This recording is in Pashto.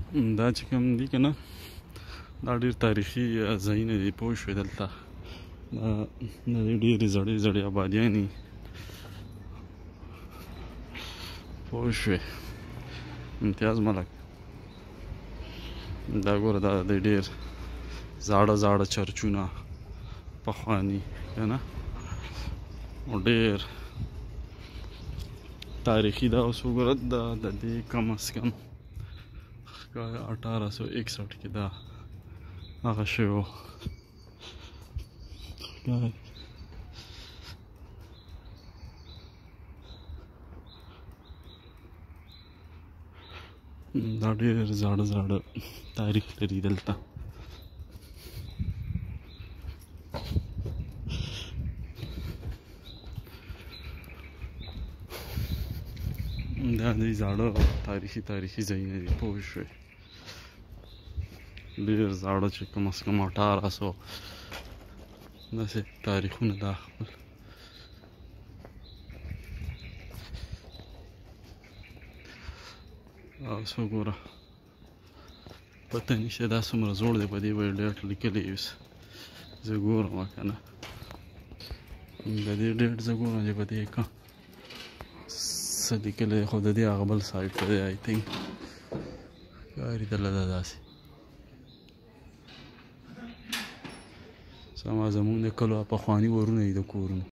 دا چې کوم دي که نه دا ډېر تاریخي ځایونه دي پوه شوې دلته د دې ډېرې زړې زړې آبادیانې پوه شوې امتیاز ملک دا ګوره دا د ډېر زاړه زاړه چرچونه پخواني که نه ډېر تاریخي دا اوس وګوره دا د دې کم از کم 1861 کې دا هغه شوی و دا ډېر زاړه زاړه تاریخ لري دلته دا دې زاړه تاریخي ځایونه دي پوه شوې ډېر زاړه چې کم از کم 1800 داسې تاریخونه دا خپل اوس وګوره پته نشته دا څومره زوړ دی په دې به یې ډېټ لیکلی اوس زه ګورم که نه د دې ډېټ زه ګورم چې په دې که څه لیکلی دی خو د دې هغه بل سایډ ته دی آی تھنک ښکارېدله ده داسې سما زمونږ د کلو پخواني ورونه دي د کورونو